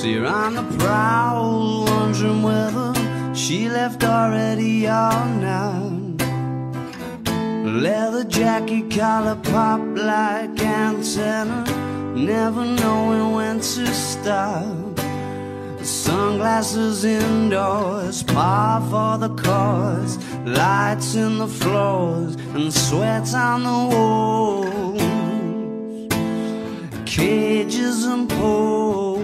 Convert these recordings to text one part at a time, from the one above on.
Steer on the prowl, wondering whether she left already or not. Leather jacket, collar pop like antenna, never knowing when to stop. Sunglasses indoors, par for the cause, lights in the floors and sweat on the walls, cages and poles.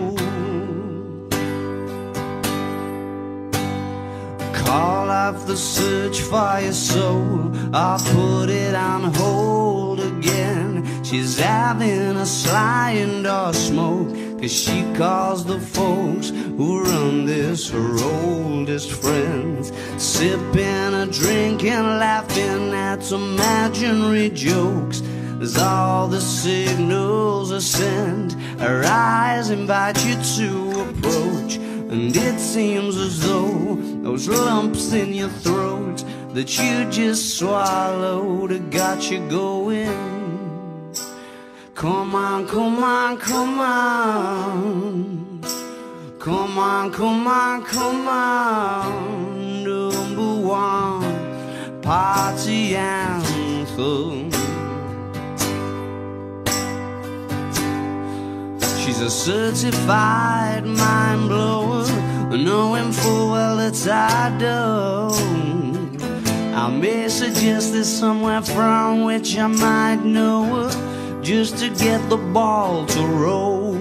Call off the search for your soul, or put it on hold again. She's having a sly indoor smoke, 'cause she calls the folks who run this her oldest friends, sipping a drink and laughing at imaginary jokes. As all the signals are sent, her eyes invite you to approach, and it seems as though those lumps in your throat that you just swallowed have got you going. Come on, come on, come on. Come on, come on, come on. Number one party anthem. She's a certified mind blower, knowing full well that I don't. I may suggest there's somewhere from which I might know her, just to get the ball to roll.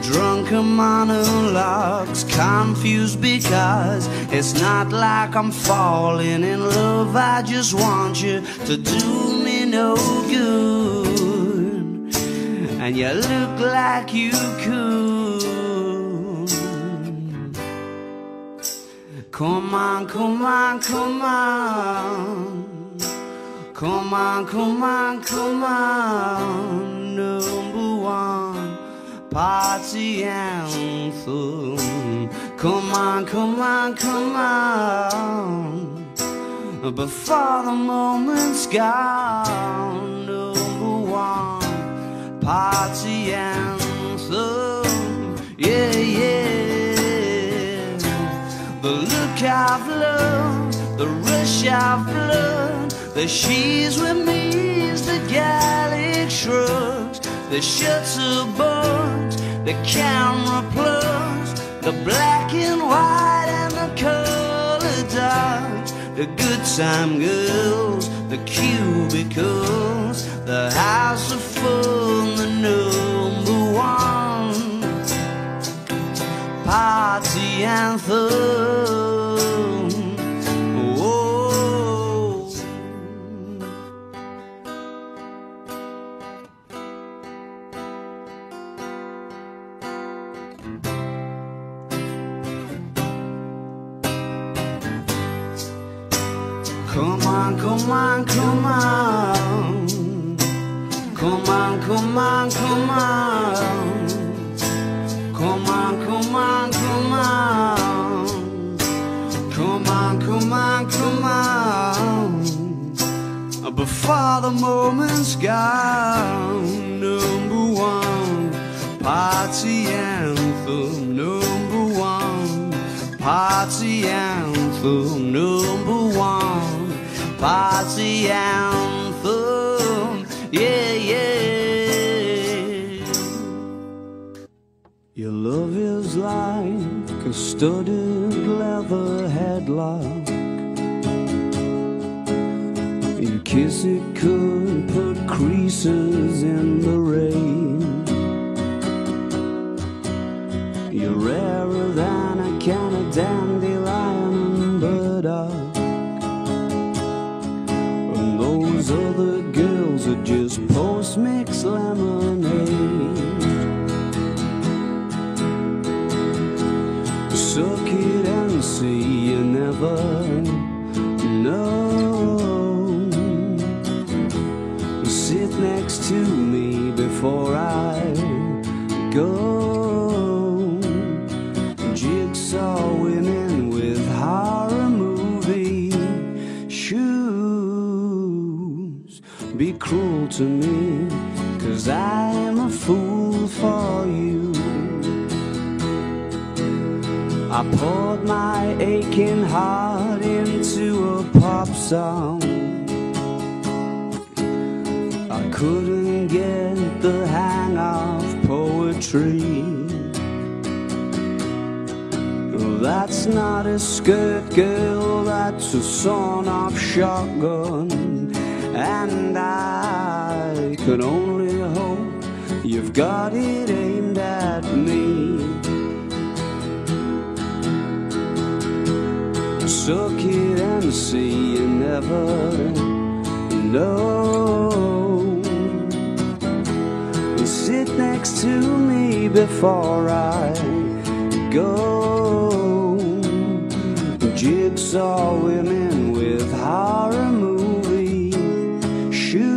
Drunken monologues, confused because it's not like I'm falling in love. I just want you to do me no good, and you look like you could. Come on, come on, come on. Come on, come on, come on. Number one party anthem. Come on, come on, come on. Before the moment's gone. Number one party anthem. Yeah, yeah. The look of love, the rush of blood, the she's with me as the Gallic shrugs, the shutter bugs, the camera plugs, the black and white and the color dogs, the good time girls, the cubicles, the house of fun, the number one party anthem. Come on, come on, come on. Come on, come on, come on. Come on, come on, come on. Come on, come on, come on. Before the moment's gone. Number one party anthem. Number one party anthem. Number one party anthem, yeah, yeah. Your love is like a studded leather headlock. Your kiss it could put creases in the rain. You're rarer than a can of dandelion and burdock. Those other girls are just post-mix lemonade. Suck it and see you never know. Sit next to me before I poured my aching heart into a pop song. I couldn't get the hang of poetry. That's not a skirt, girl, that's a sawn-off shotgun. And I can only hope you've got it aimed at me. Suck it and see, you never know. Sit next to me before I go. Jigsaw women with horror movie shoes.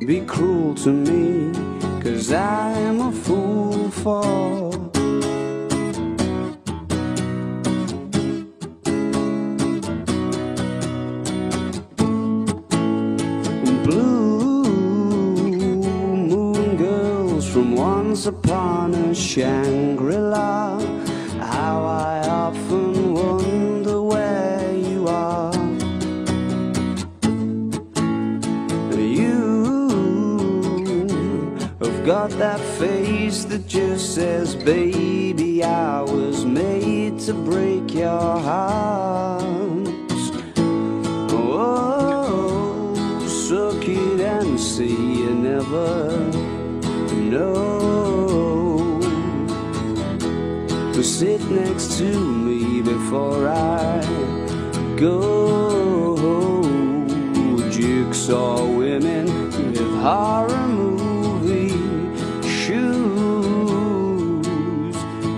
Be cruel to me, 'cause I'm a fool for once upon a Shangri-La. How I often wonder where you are. You have got that face that just says, baby, I was made to break your heart. Oh, suck it and see, you never know. Sit next to me before I go. Jigsaw women with horror movie shoes.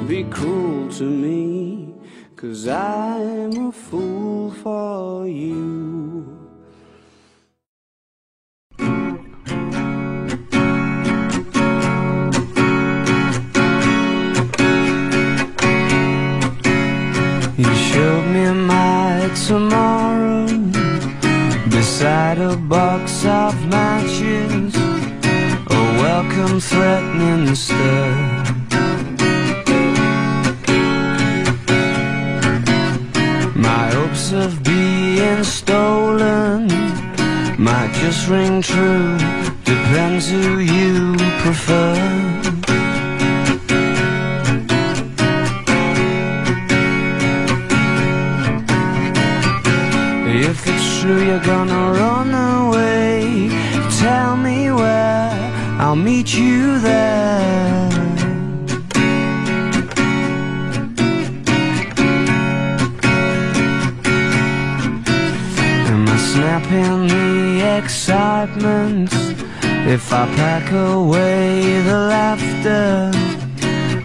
Be cruel to me, 'cause I'm a fool for you. You showed me my tomorrow beside a box of matches, a welcome threatening stir. My hopes of being stolen might just ring true, depends who you prefer. If it's true you're gonna run away, tell me where, I'll meet you there. Am I snapping the excitement if I pack away the laughter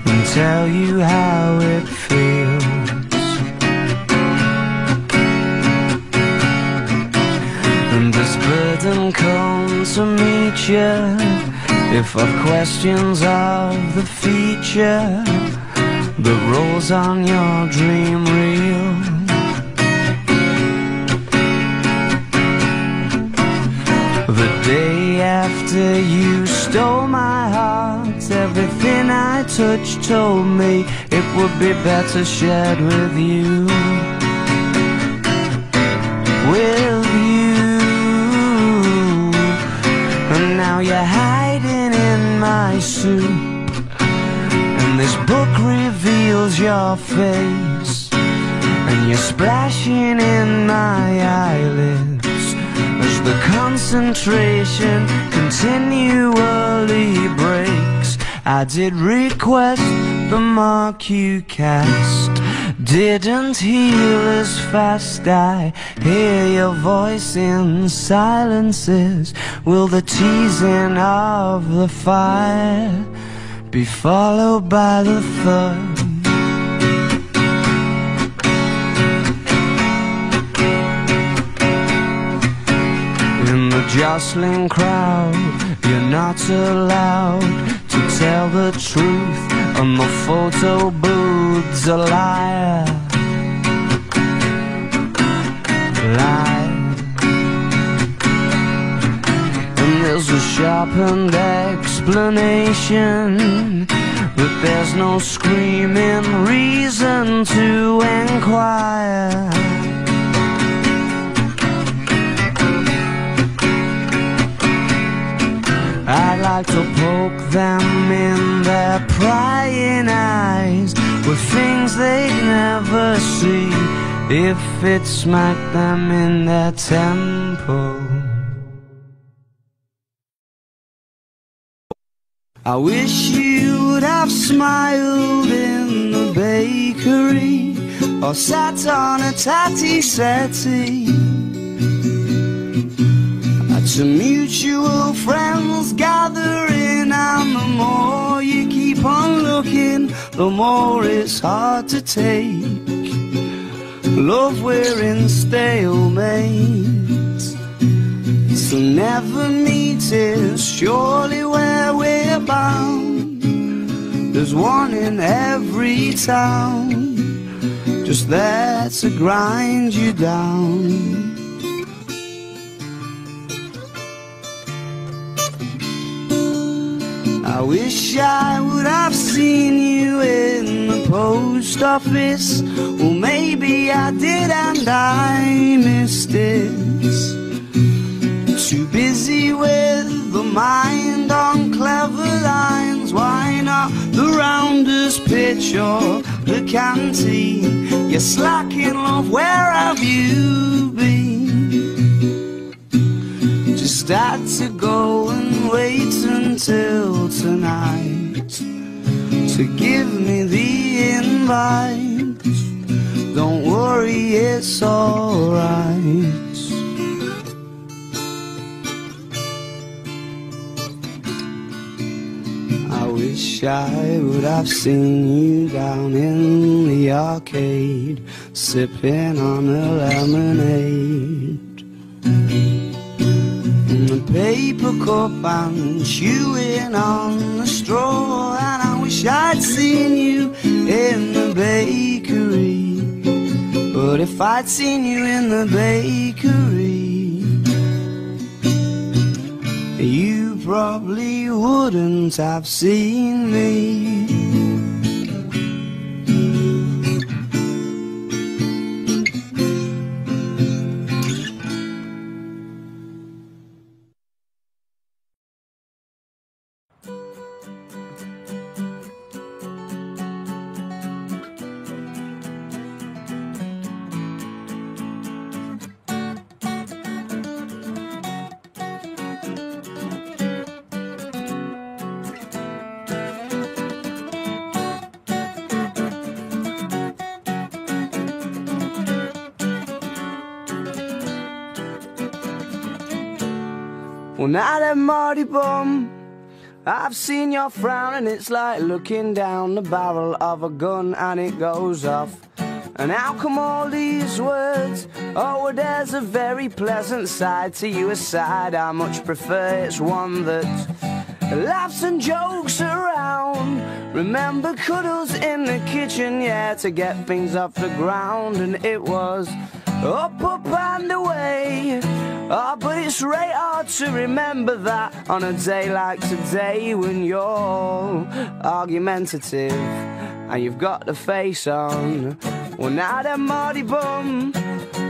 and tell you how it feels? This burden comes to meet you if I've questions of the feature that rolls on your dream reel. The day after you stole my heart, everything I touched told me it would be better shared with you. With you. And now you're hiding in my soup, and this book reveals your face, and you're splashing in my eyelids as the concentration continually breaks. I did request the mark you cast, didn't heal as fast. I hear your voice in silences. Will the teasing of the fire be followed by the thud? In the jostling crowd, you're not allowed to tell the truth, and the photo booth's a liar. Lie. And There's a sharpened explanation, but there's no screaming reason to inquire. I'd like to poke them in their prying eyes with things they'd never see if it smacked them in their temple. I wish you would have smiled in the bakery or sat on a tatty settee. To mutual friends gathering, and the more you keep on looking, the more it's hard to take. Love, we're in stalemate, so never meet is surely where we're bound. There's one in every town, just there to grind you down. I wish I would have seen you in the post office. Well, maybe I did and I missed it. Too busy with the mind on clever lines. Why not the rounder's pitch or the canteen? You're slacking, love, where have you been? Just had to go and wait until tonight to give me the invite. Don't worry, it's alright. I wish I would have seen you down in the arcade, sipping on a lemonade in the paper cup and chewing on the straw. And I wish I'd seen you in the bakery, but if I'd seen you in the bakery, you probably wouldn't have seen me. Well, now then, Marty Bum, I've seen your frown, and it's like looking down the barrel of a gun and it goes off. And how come all these words? Oh, well, there's a very pleasant side to you, a side I much prefer. It's one that laughs and jokes around. Remember cuddles in the kitchen, yeah, to get things off the ground. And it was up, up and away. Oh, but it's right hard to remember that on a day like today, when you're argumentative and you've got the face on. Well, now then, Marty Bum,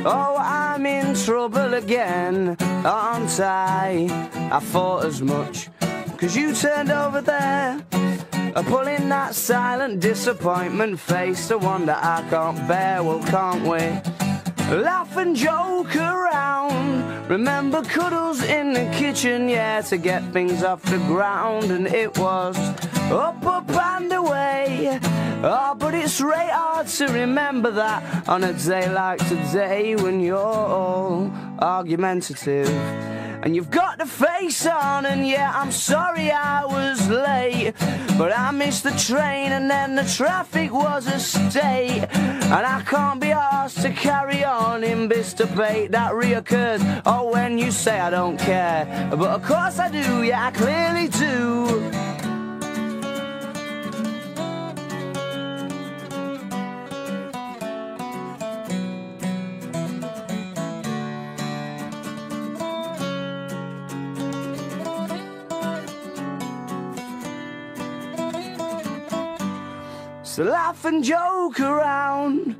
oh, I'm in trouble again, aren't I? I thought as much, 'cause you turned over there, pulling that silent disappointment face, the one that I can't bear. Well, can't we laugh and joke around? Remember cuddles in the kitchen, yeah, to get things off the ground. And it was up, up and away. Oh, but it's right hard to remember that on a day like today, when you're all argumentative and you've got the face on. And yeah, I'm sorry I was late, but I missed the train and then the traffic was a state. And I can't be asked to carry on in this debate that reoccurs. Oh, when you say I don't care, but of course I do, yeah, I clearly do. used to laugh and joke around.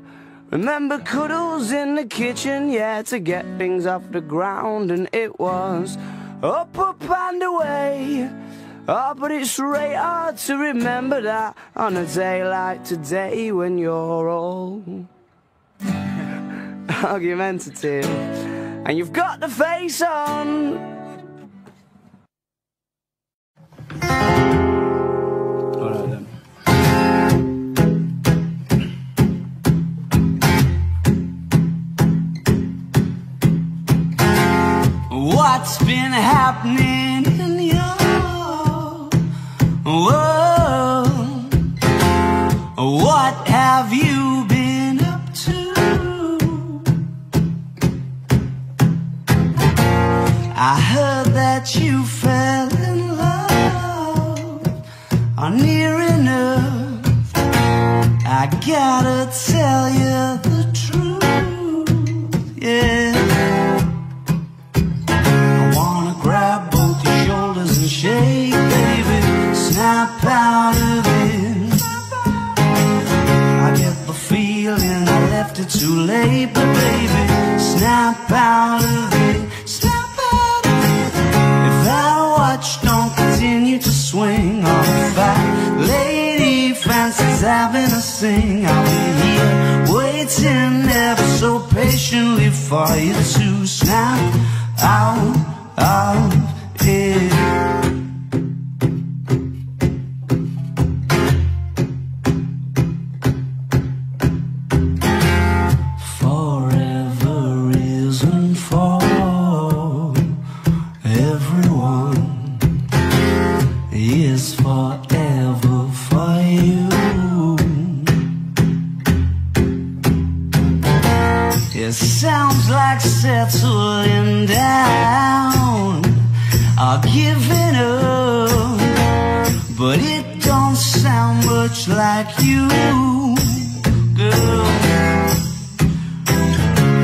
Remember cuddles in the kitchen, yeah, to get things off the ground. And it was up, up and away. Oh, but it's really hard to remember that on a day like today when you're all argumentative and you've got the face on. Alright then. What's been happening in your world? What have you been up to? I heard that you fell in love, or near enough. I gotta tell you the truth, yeah. Grab both your shoulders and shake, baby, snap out of it. I get the feeling I left it too late, but baby, snap out of it, snap out of it. If that watch don't continue to swing, or if that lady fancies having a sing, I'll be here waiting ever so patiently for you to snap out of it. Forever isn't for everyone, is forever for you. It sounds like settling down or giving up, but it don't sound much like you, girl.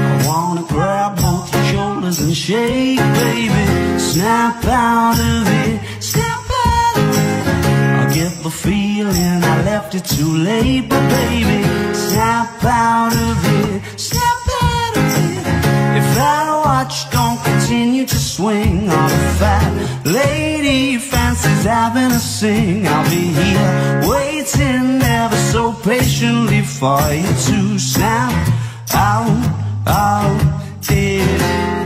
I wanna grab both your shoulders and shake, baby, snap out of it, snap out of it. I get the feeling I left it too late, but baby, snap out of it, snap out of it. If that watch don't continue to swing, or if that lady fancies having a sing, I'll be here waiting ever so patiently for you to snap out of it.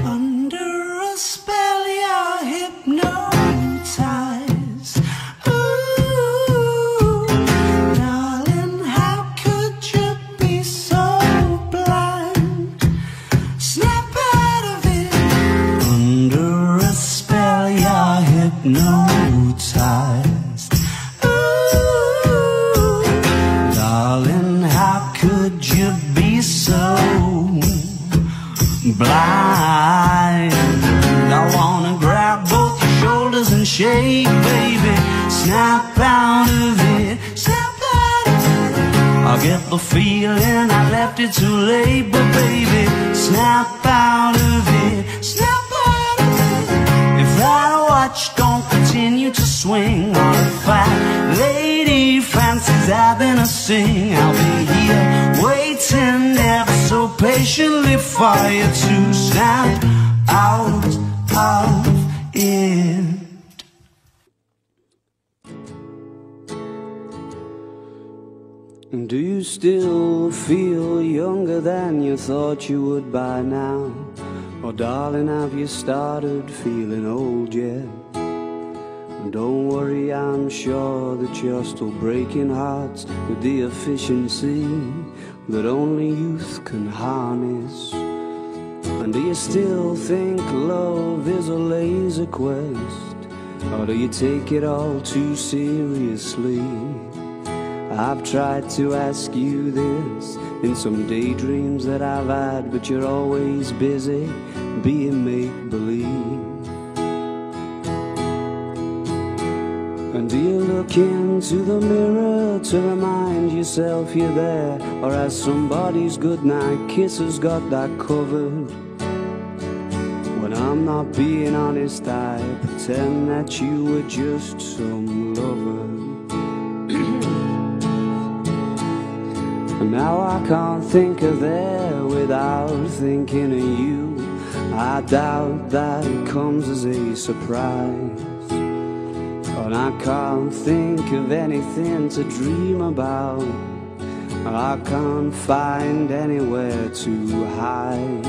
Under a spell you're hypnotized. Ooh, darling, how could you be so blind? Snap out of it. Under a spell you're hypnotized. Ooh, darling, how could you be so blind? I wanna grab both your shoulders and shake, baby, snap out of it, snap out of it. I get the feeling I left it too late, but baby, snap out of it, snap out of it. If that watch don't continue to swing, or if that lady fancies having a sing, I'll be here waiting ever so patiently for you to snap out of it. Do you still feel younger than you thought you would by now? Or darling, have you started feeling old yet? Don't worry, I'm sure that you're still breaking hearts with the efficiency that only youth can harness. And do you still think love is a laser quest? Or do you take it all too seriously? I've tried to ask you this in some daydreams that I've had, but you're always busy being make-believe. And do you look into the mirror to remind yourself you're there? Or has somebody's goodnight kisses got that covered? When I'm not being honest, I pretend that you were just some lover. Now I can't think of there without thinking of you. I doubt that it comes as a surprise, and I can't think of anything to dream about. I can't find anywhere to hide.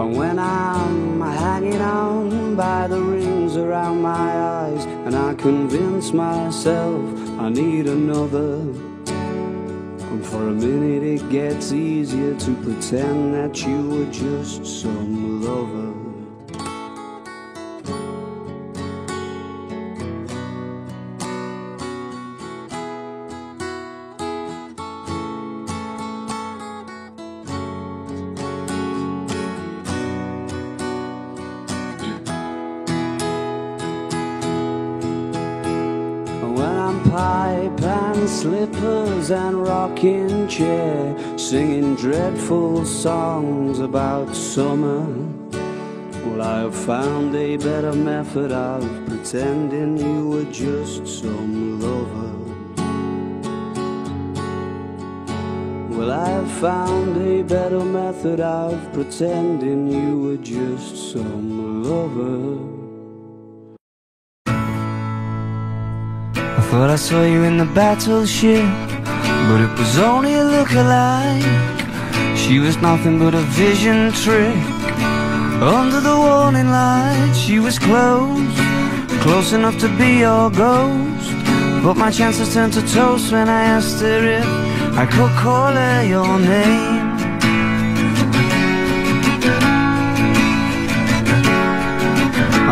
And when I'm hanging on by the rings around my eyes, and I convince myself I need another, and for a minute it gets easier to pretend that you were just some lover. Pipe and slippers and rocking chair, singing dreadful songs about summer. Well, I have found a better method of pretending you were just some lover. Well, I have found a better method of pretending you were just some lover. I thought I saw you in the battleship, but it was only a look-alike. She was nothing but a vision trick. Under the warning light, she was close, close enough to be your ghost. But my chances turned to toast when I asked her if I could call her your name.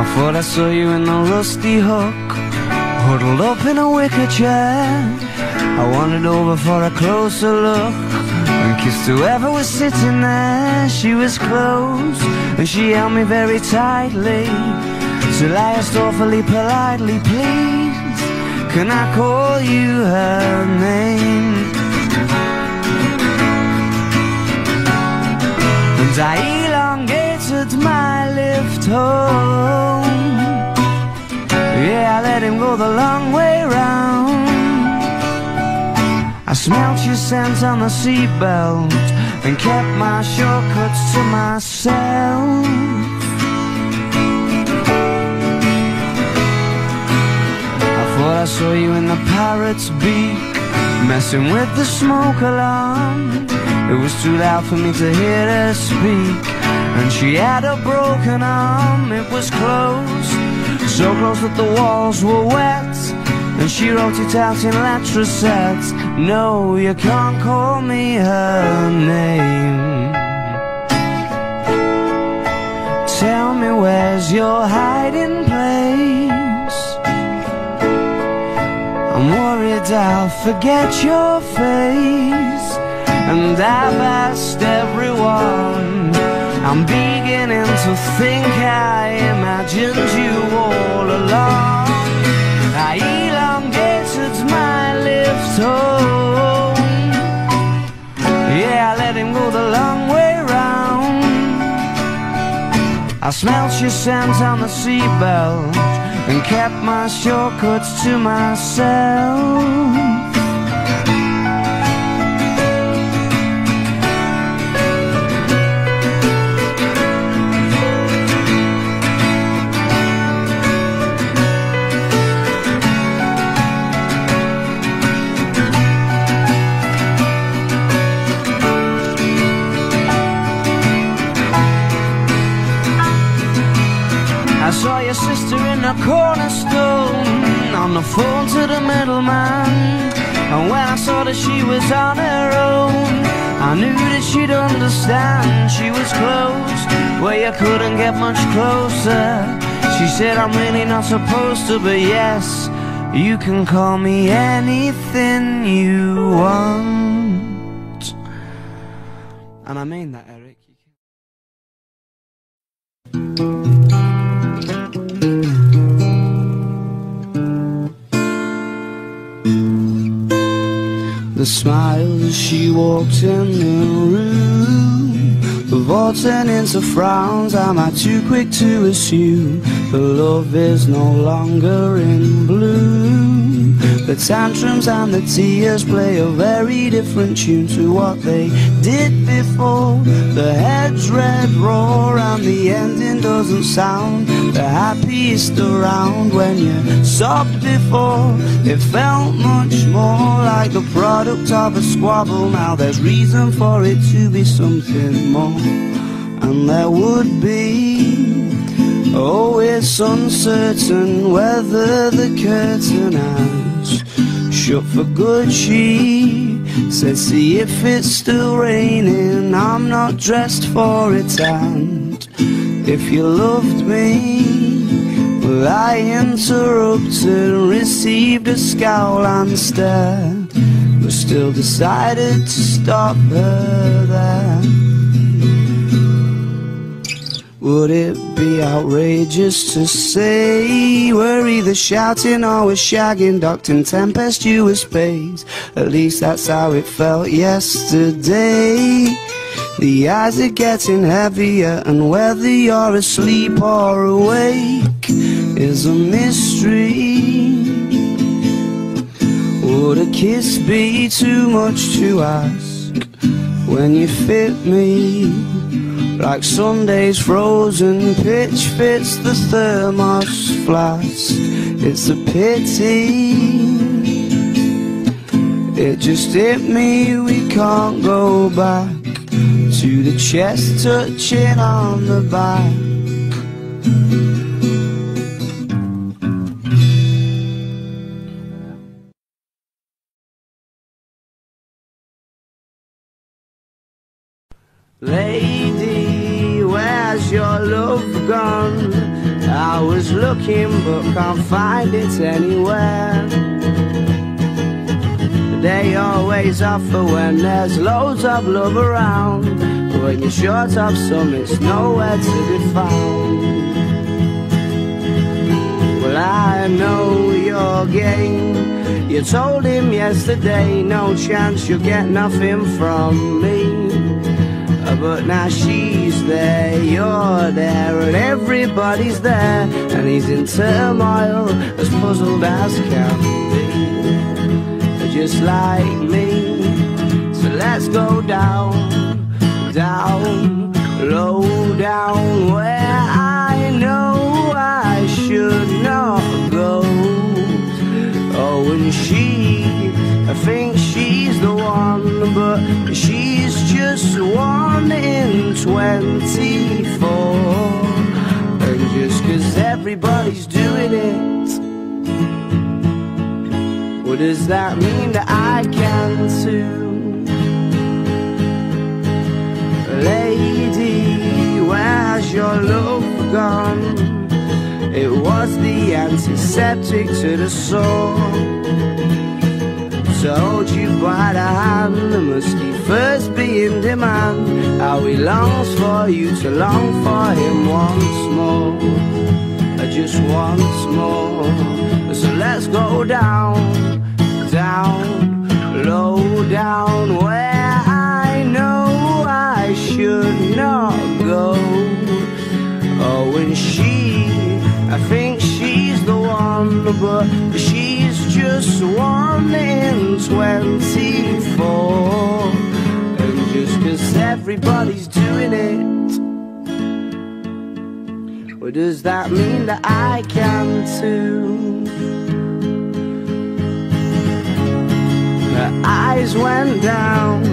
I thought I saw you in the Rusty Hook, huddled up in a wicker chair. I wandered over for a closer look and kissed whoever was sitting there. She was close and she held me very tightly, till I asked awfully politely, please, can I call you her name? And I elongated my lift home. Yeah, I let him go the long way round. I smelt your scent on the seatbelt and kept my shortcuts to myself. I thought I saw you in the parrot's beak, messing with the smoke alarm. It was too loud for me to hear her speak, and she had a broken arm. It was close, so close that the walls were wet, and she wrote it out in letters. No, you can't call me her name. Tell me, where's your hiding place? I'm worried I'll forget your face, and I've asked everyone. I'm beginning to think I imagined you all along. I elongated my lift home. Yeah, I let him go the long way round. I smelt your scent on the seatbelt and kept my shortcuts to myself. I saw your sister in the cornerstone, on the phone to the middleman. And when I saw that she was on her own, I knew that she'd understand. She was close, where you couldn't get much closer. She said, I'm really not supposed to, but yes, you can call me anything you want. And I mean that, Eric. The smile as she walked in the room, vaulting into frowns. Am I too quick to assume that love is no longer in bloom? The tantrums and the tears play a very different tune to what they did before. The head's red roar and the ending doesn't sound the happiest around. When you sobbed before, it felt much more like the product of a squabble. Now there's reason for it to be something more, and there would be. Oh, it's uncertain whether the curtain has shut for good. She said, see if it's still raining. I'm not dressed for it, and if you loved me, well, I interrupted and received a scowl and stare, but still decided to stop her there. Would it be outrageous to say we're either shouting or we're shagging, docked in tempestuous space? At least that's how it felt yesterday. The eyes are getting heavier, and whether you're asleep or awake is a mystery. Would a kiss be too much to ask when you fit me? Like Sunday's frozen pitch fits the thermos flask. It's a pity, it just hit me, we can't go back to the chest touching on the back. Lady, where's your love gone? I was looking but can't find it anywhere. They always offer when there's loads of love around. When you're short of some, it's nowhere to be found. Well, I know your game. You told him yesterday, no chance, you'll get nothing from me. But now she's there, you're there, and everybody's there, and he's in turmoil, as puzzled as can be, just like me. So let's go down, down, low down, where I know I should not go. Oh, and I think she's the one, but she's just 1 in 24. And just 'cause everybody's doing it, well, does that mean that I can too? Lady, where's your love gone? It was the antiseptic to the sore. So hold you by the hand, must he first be in demand? How he longs for you to long for him once more, just once more. So let's go down, down, low down, where I know I should not go. Oh, and I think she's the one, but she's just 1 in 24. And just 'cause everybody's doing it, well, does that mean that I can too? Her eyes went down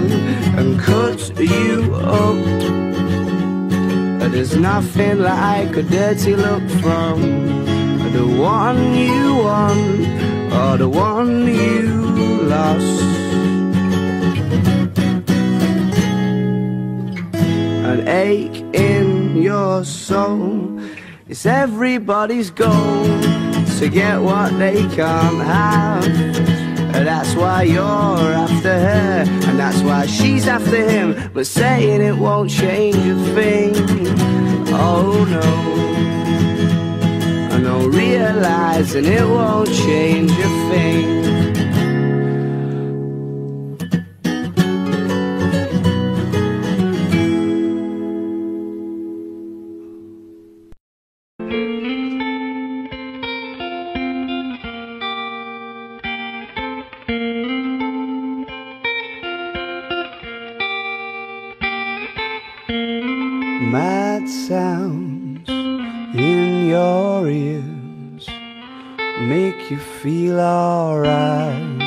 and cut you up. There's nothing like a dirty look from the one you want or the one you lost. An ache in your soul, it's everybody's goal to get what they can't have. That's why you're after her, and that's why she's after him, but saying it won't change a thing. Oh no, I know, realizing it won't change a thing. Mad sounds in your ears make you feel alright.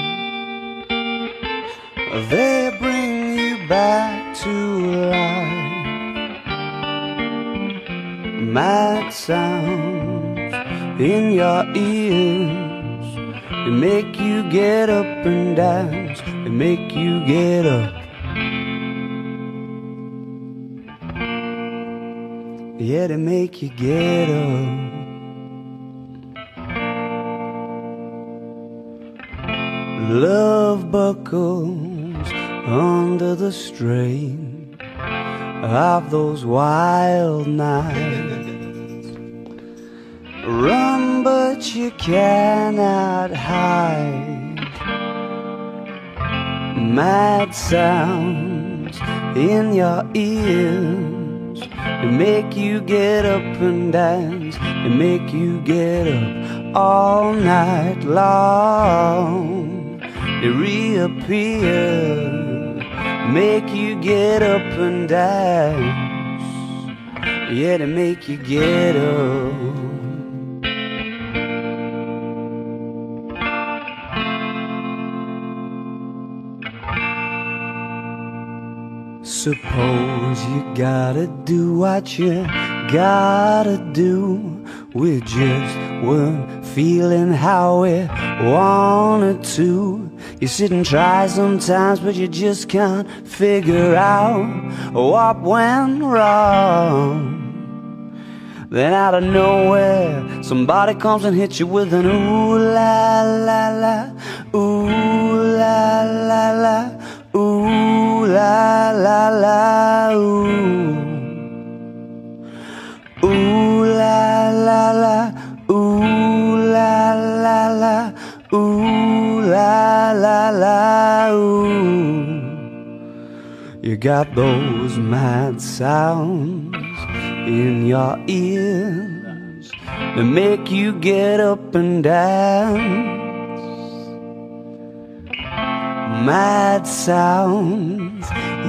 They bring you back to life. Mad sounds in your ears, they make you get up and dance, they make you get up. Yeah, they make you get up. Love buckles under the strain of those wild nights. Run, but you cannot hide. Mad sounds in your ears, they make you get up and dance, they make you get up all night long. They reappear, make you get up and dance. Yeah, they make you get up. Suppose you gotta do what you gotta do. We just weren't feeling how we wanted to. You sit and try sometimes, but you just can't figure out what went wrong. Then out of nowhere, somebody comes and hits you with an ooh la la la, ooh la la la, ooh la la la, ooh. Ooh la la la, ooh la la la, ooh la la la, ooh. You got those mad sounds in your ears that make you get up and dance. Mad sounds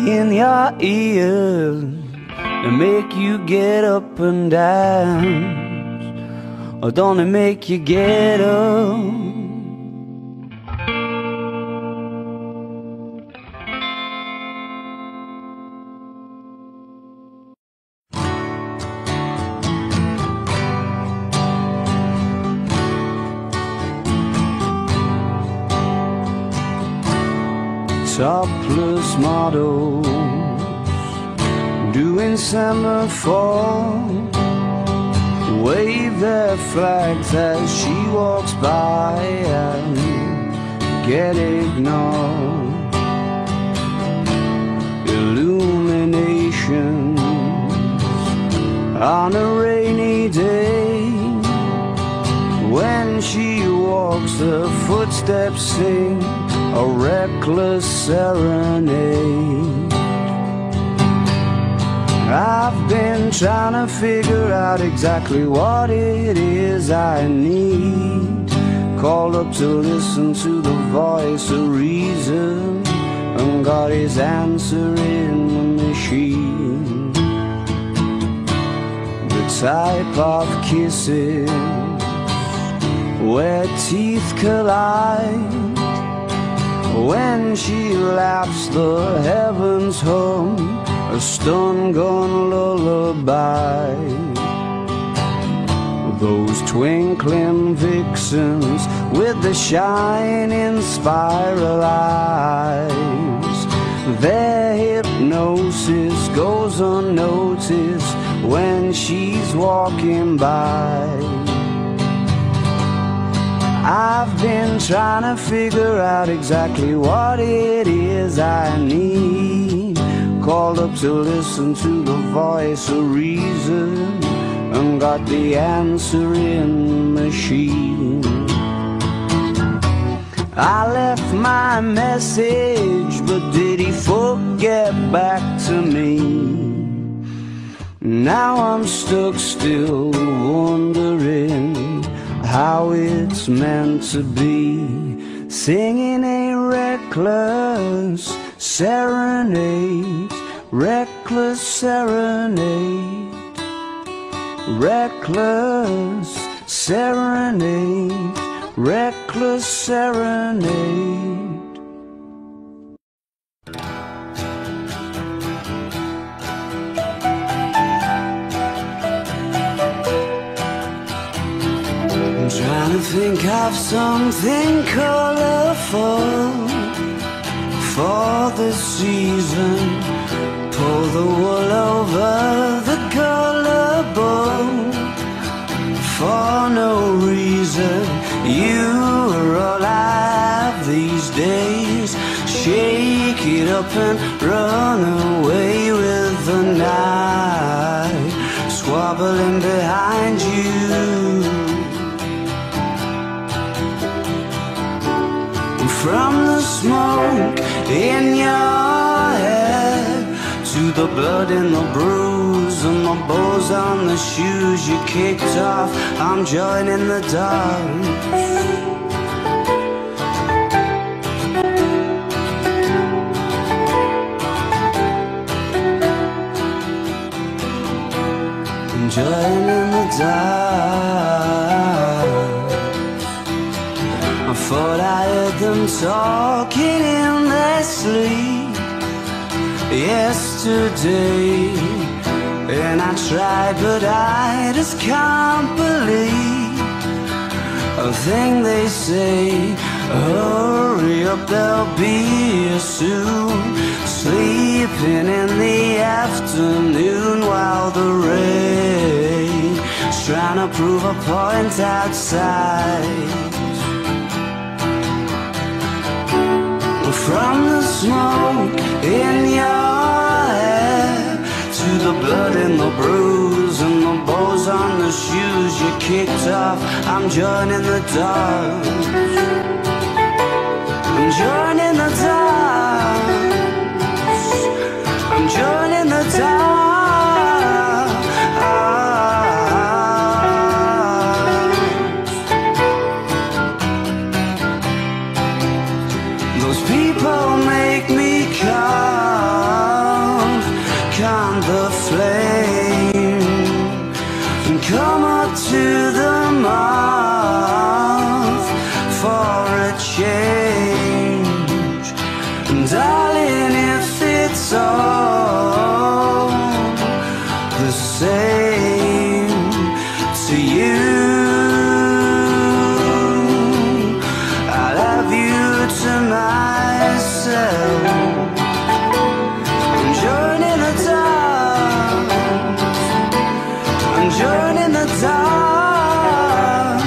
in your ears that make you get up and dance. Or don't it make you get up? Topless models doing semaphore, wave their flags as she walks by and get ignored. Illuminations on a rainy day, when she walks her footsteps sing a reckless serenade. I've been trying to figure out exactly what it is I need. Called up to listen to the voice of reason, and got his answer in the machine. The type of kisses where teeth collide. When she laughs, the heavens hum a stun gun lullaby. Those twinkling vixens with the shining spiral eyes, their hypnosis goes unnoticed when she's walking by. I've been trying to figure out exactly what it is I need. Called up to listen to the voice of reason, and got the answer in the machine. I left my message, but did he forget back to me? Now I'm stuck still wondering how it's meant to be, singing a reckless serenade reckless serenade, reckless serenade, reckless serenade. I'm trying to think of something colorful for the season. Pull the wool over the gullible for no reason. You are all I have these days. Shake it up and run away with the night squabbling behind you. From the smoke in your head to the blood in the bruise and the bows on the shoes you kicked off, I'm joining the dogs. I'm joining the dogs. I thought I heard them talking in their sleep yesterday, and I tried, but I just can't believe a thing they say. Hurry up, they'll be here soon. Sleeping in the afternoon while the rain's trying to prove a point outside. From the smoke in your hair to the blood in the bruise and the bows on the shoes you kicked off, I'm joining the dogs. I'm joining the dogs. I'm joining the dogs. People make me count the flame and come up to the mouth for a change. And darling, if it's all the same to you, I'll have you tonight. I'm joining the dogs. I'm joining the dogs.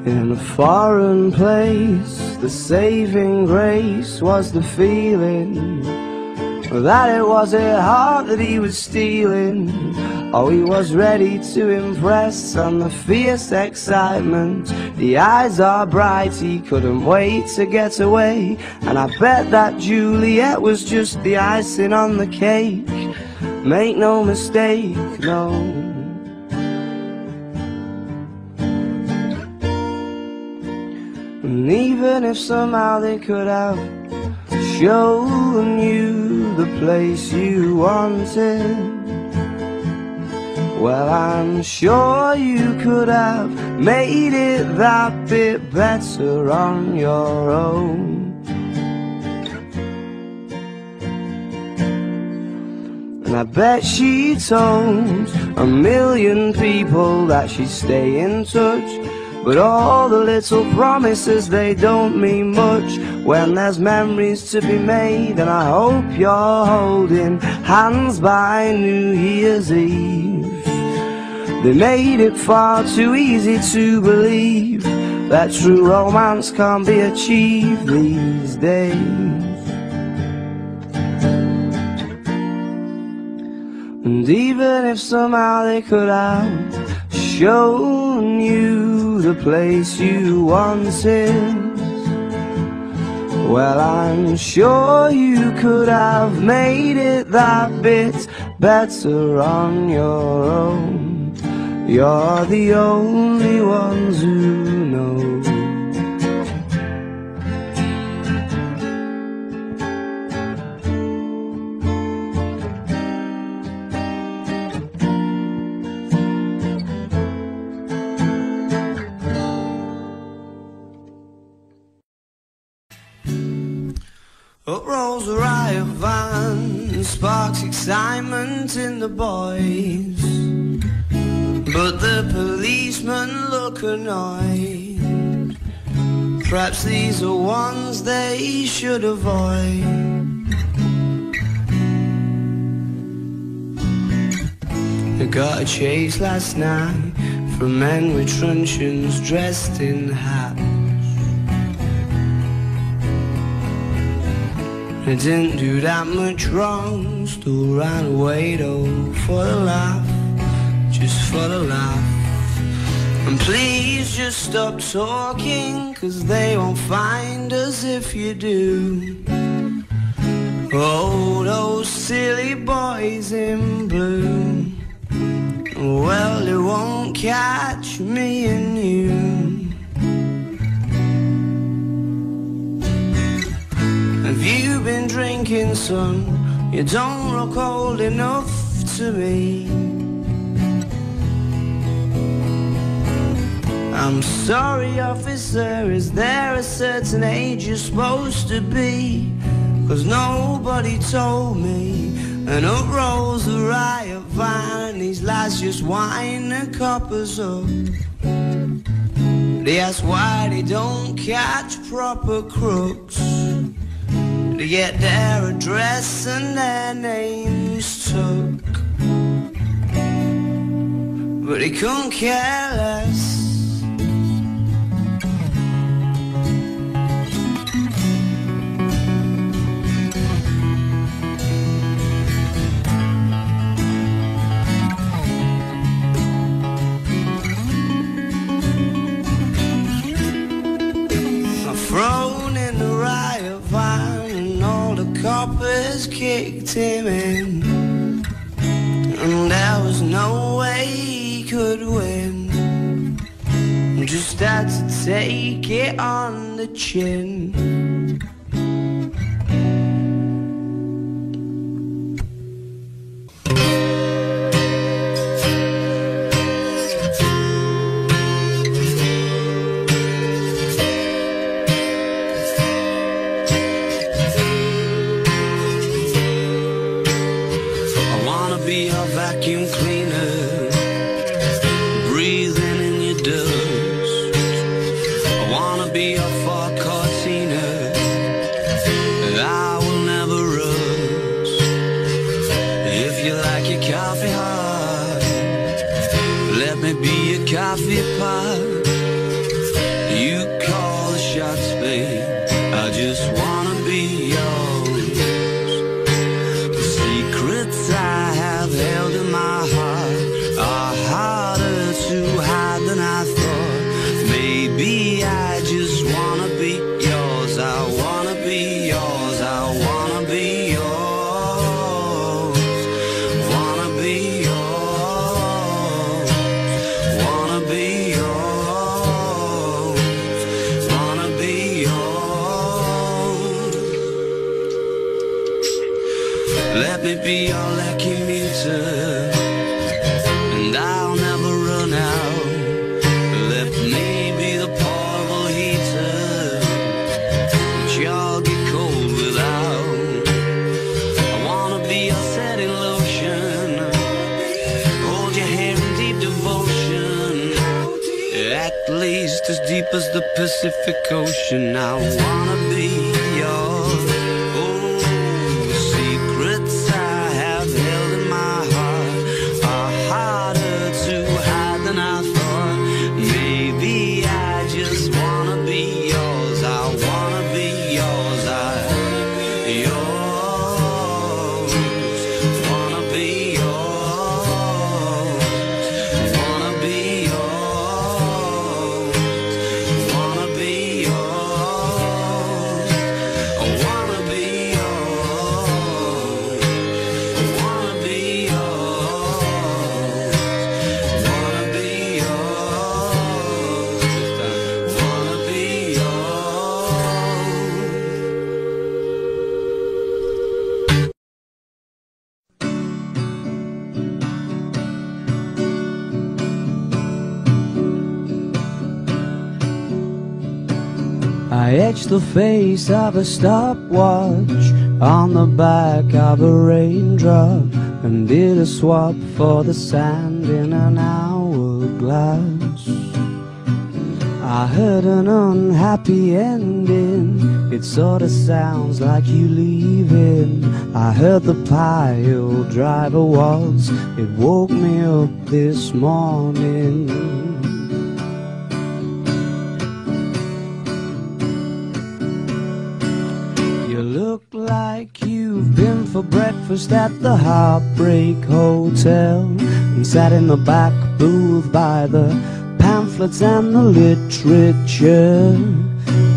In a foreign place, the saving grace was the feeling that it was a heart that he was stealing. Oh, he was ready to impress on the fierce excitement. The eyes are bright, he couldn't wait to get away. And I bet that Juliet was just the icing on the cake. Make no mistake, no. And even if somehow they could have shown you the place you wanted, well, I'm sure you could have made it that bit better on your own. And I bet she told a million people that she'd stay in touch, but all the little promises, they don't mean much when there's memories to be made. And I hope you're holding hands by New Year's Eve. They made it far too easy to believe that true romance can't be achieved these days. And even if somehow they could have shown you the place you wanted, well, I'm sure you could have made it that bit better on your own. You're the only ones who know. Up rolls a riot van, sparks excitement in the boys, but the policemen look annoyed. Perhaps these are ones they should avoid. I got a chase last night from men with truncheons dressed in hats. I didn't do that much wrong, still ran away though, for the laugh, just for the laugh. And please just stop talking, 'cause they won't find us if you do. Oh, those silly boys in blue, well, they won't catch me and you. Have you been drinking, son? You don't look old enough to me. I'm sorry, officer, is there a certain age you're supposed to be? 'Cause nobody told me. And up rolls the riot van, and these lads just wind the coppers up. They ask why they don't catch proper crooks. They get their address and their names took, but they couldn't care less. I've thrown in the riot van, coppers kicked him in, and there was no way he could win. Just had to take it on the chin. Be a vacuum cleaner, breathing in your dust. I wanna be a far Cortina, I will never rust. If you like your coffee hot, let me be your coffee pot. You call the shots, babe, I just wanna be yours. The secrets I have held in my heart are harder to hide than I thought. Maybe I just wanna be yours. I wanna be yours. I wanna be yours. Wanna be yours. Wanna be yours. Wanna be yours. Let me be your lucky meter, and I'll never run out. Let me be the portable heater that y'all get cold without. I wanna be your setting lotion, hold your hair in deep devotion, at least as deep as the Pacific Ocean. I wanna be yours. Harder to hide than I thought. Maybe I just want I etched the face of a stopwatch on the back of a raindrop and did a swap for the sand in an hourglass. I heard an unhappy ending, it sorta sounds like you leaving. I heard the pile driver waltz, it woke me up this morning. You look like you've been for breakfast at the Heartbreak Hotel and sat in the back booth by the pamphlets and the literature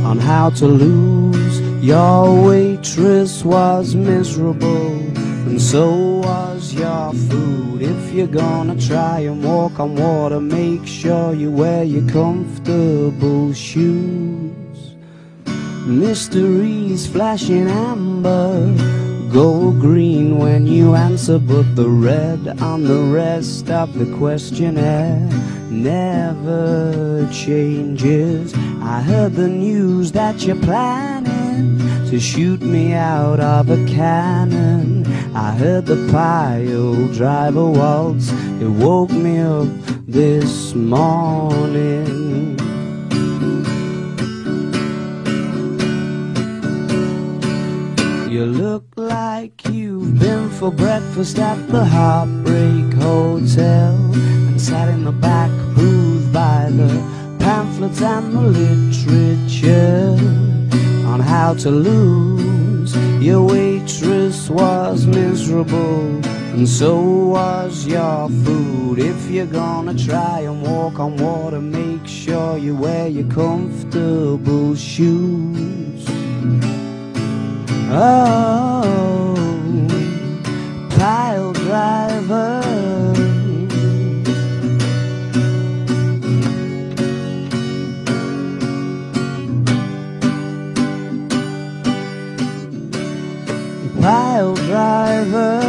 on how to lose. Your waitress was miserable and so was your food. If you're gonna try and walk on water, make sure you wear your comfortable shoes. Mysteries flashing amber, go green when you answer, but the red on the rest of the questionnaire never changes. I heard the news that you're planning to shoot me out of a cannon. I heard the pile driver waltz, it woke me up this morning. You look like you've been for breakfast at the Heartbreak Hotel and sat in the back booth by the pamphlets and the literature on how to lose. Your waitress was miserable and so was your food. If you're gonna try and walk on water, make sure you wear your comfortable shoes. Oh, pile driver, pile driver.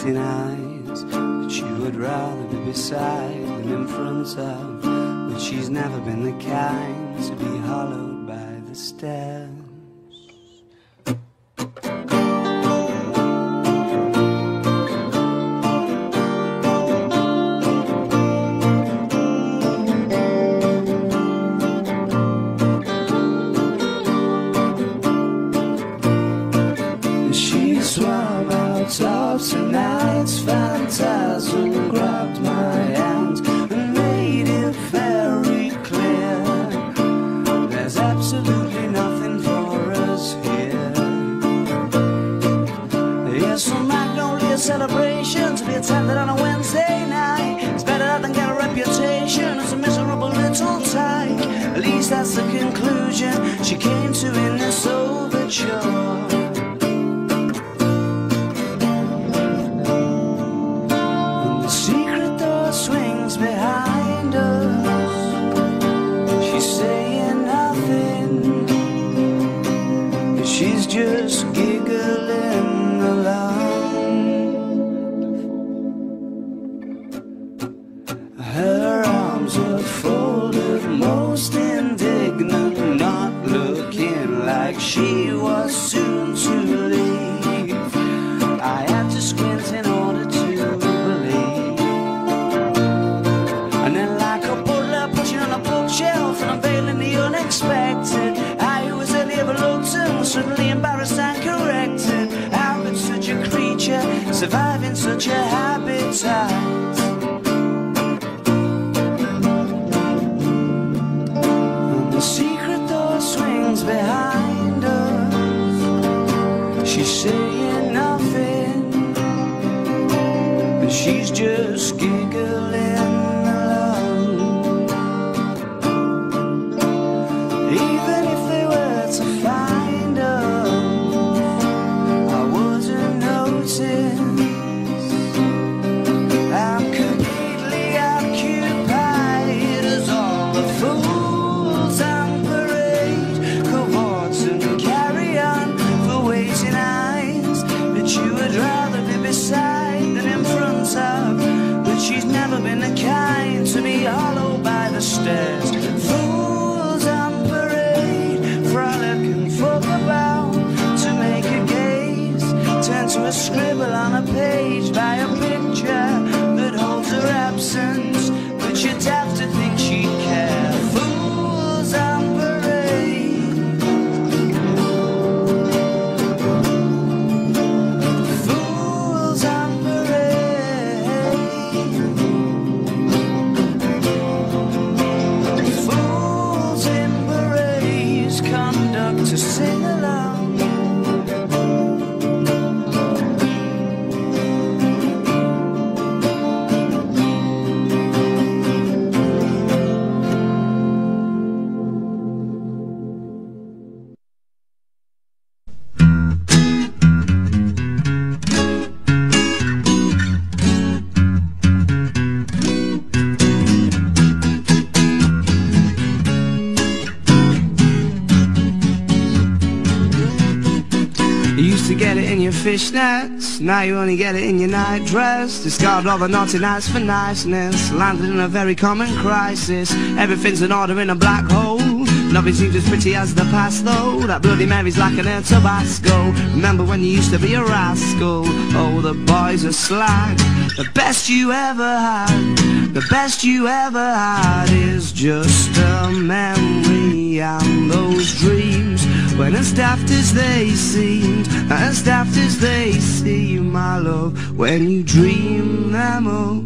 Eyes that you would rather be beside than in front of, but she's never been the kind to be hollowed by the stairs. She swam out of tonight's phantasm, grabbed my hand and made it very clear there's absolutely nothing for us here. Here's some Magnolia celebration to be attended on a Wednesday night. It's better than get a reputation as a miserable little tyke. At least that's the conclusion she came to in this overture. Behind us, she's saying nothing, she's just giggling along. Her arms are folded, most indignant, not looking like she was soon to leave. I had to squint in order to shelf and unveiling the unexpected. I was only ever looked and was suddenly embarrassed and corrected. How could such a creature survive in such a habitat? And the secret door swings behind us. She's saying nothing, but she's just giggling. Find us, I wouldn't notice. the stairs. Fools on parade, frolic and fuck about to make a gaze turn to a scribble on a page by a picture that holds her absence, but you'd have to think she'd care. Fools on parade, fools on parade, fools in berets conduct to sing along. Get it in your fishnets, now you only get it in your nightdress. Discard all the naughty nights for niceness, landed in a very common crisis. Everything's in order in a black hole. Nothing seems as pretty as the past though. That Bloody Mary's lacking in Tabasco. Remember when you used to be a rascal? Oh, the boys are slag. The best you ever had, the best you ever had is just a memory. And those dreams, when as daft as they seemed, as daft as they seem, my love, when you dream them up.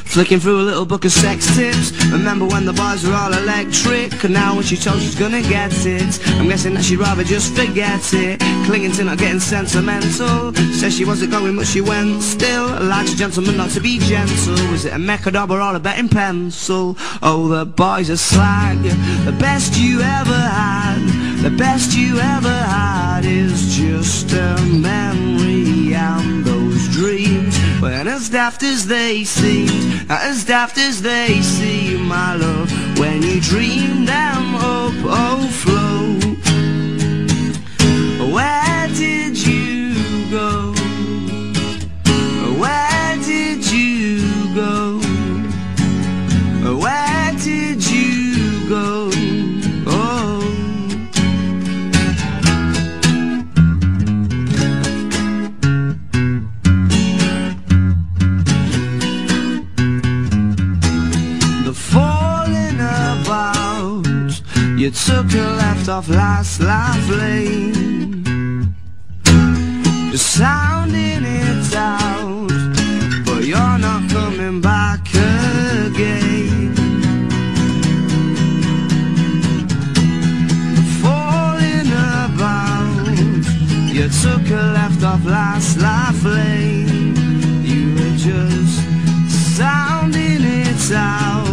Flicking through a little book of sex tips. Remember when the boys were all electric, and now when she told she's gonna get it, I'm guessing that she'd rather just forget it. Clinging to not getting sentimental. Says she wasn't going but she went still. Likes a gentleman not to be gentle. Was it a Mechadog or a betting pencil? Oh, the boys are slag. The best you ever had, the best you ever had is just a memory. And those dreams, when as daft as they seemed, as daft as they seem, my love, when you dream them up, oh float. Where did you go? Where did you go? Where did you go? Oh. You took a left off last life lane, just sounding it out, but you're not coming back again. Falling about, you took a left off last life lane. You were just sounding it out,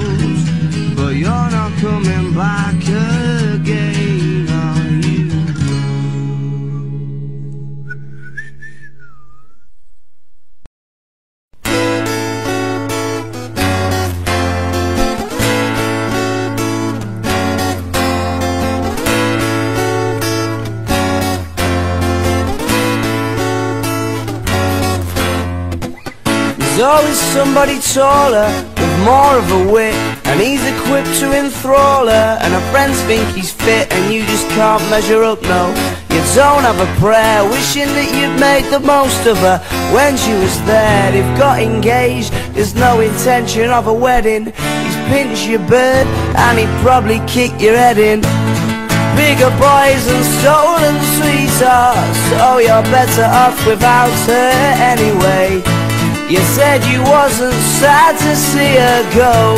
but you're not coming back again, are you? There's always somebody taller, with more of a wit, and he's equipped to enthrall her, and her friends think he's fit, and you just can't measure up, no. You don't have a prayer, wishing that you'd made the most of her when she was there. They've got engaged, there's no intention of a wedding. He's pinched your bird, and he'd probably kick your head in. Bigger boys and stolen sweethearts, so you're better off without her anyway. You said you wasn't sad to see her go,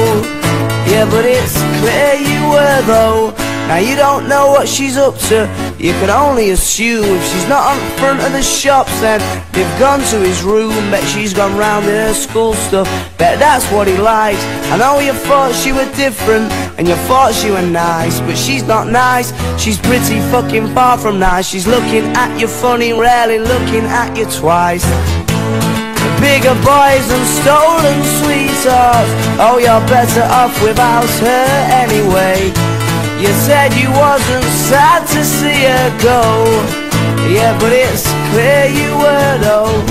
yeah, but it's clear you were though. Now you don't know what she's up to, you can only assume. If she's not on front of the shops, then they've gone to his room. Bet she's gone round in her school stuff, bet that's what he likes. I know you thought she were different, and you thought she were nice, but she's not nice, she's pretty fucking far from nice. She's looking at you funny, rarely looking at you twice. Bigger boys and stolen sweethearts, oh, you're better off without her anyway. You said you wasn't sad to see her go, yeah, but it's clear you were though.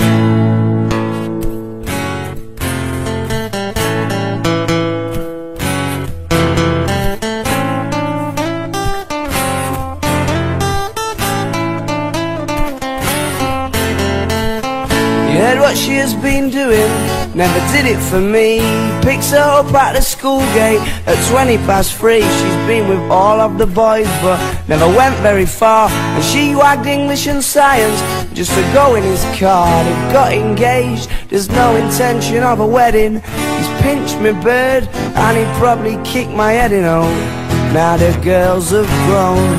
has been doing never did it for me. Picks her up at the school gate at 3:20. She's been with all of the boys but never went very far, and she wagged English and science just to go in his car. They got engaged, there's no intention of a wedding. He's pinched me bird and he'd probably kick my head in. Oh, now the girls have grown,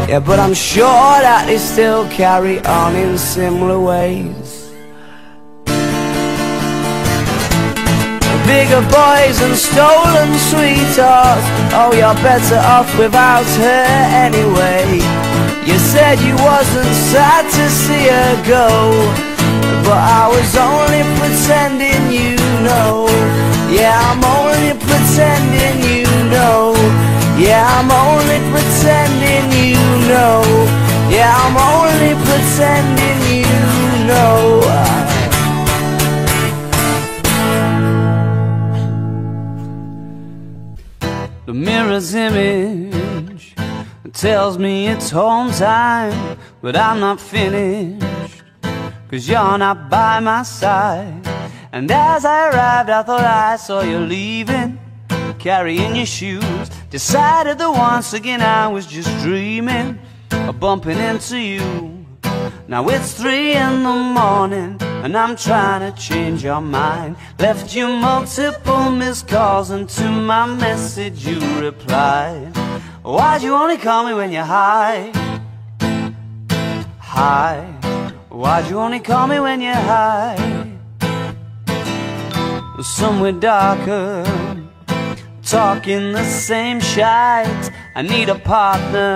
yeah, but I'm sure that they still carry on in similar ways. Bigger boys and stolen sweethearts, oh, you're better off without her anyway. You said you wasn't sad to see her go, but I was only pretending, you know. Yeah, I'm only pretending, you know. Yeah, I'm only pretending, you know. Yeah, I'm only pretending, you know. The mirror's image tells me it's home time, but I'm not finished, 'cause you're not by my side. And as I arrived I thought I saw you leaving, carrying your shoes. Decided that once again I was just dreaming of bumping into you. Now it's 3 in the morning and I'm trying to change your mind. Left you multiple missed calls, and to my message you replied. Why'd you only call me when you're high? High. Why'd you only call me when you're high? Somewhere darker, talking the same shite. I need a partner,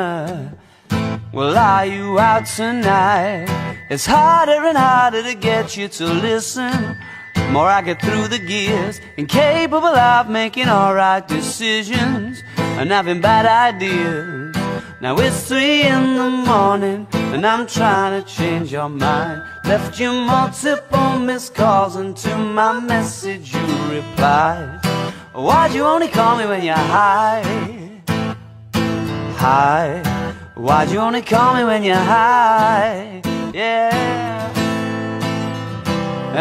well, are you out tonight? It's harder and harder to get you to listen. More I get through the gears, incapable of making alright decisions and having bad ideas. Now it's 3 in the morning and I'm trying to change your mind. Left you multiple missed calls, and to my message you replied. Why'd you only call me when you're high? High. Why'd you only call me when you're high? Yeah.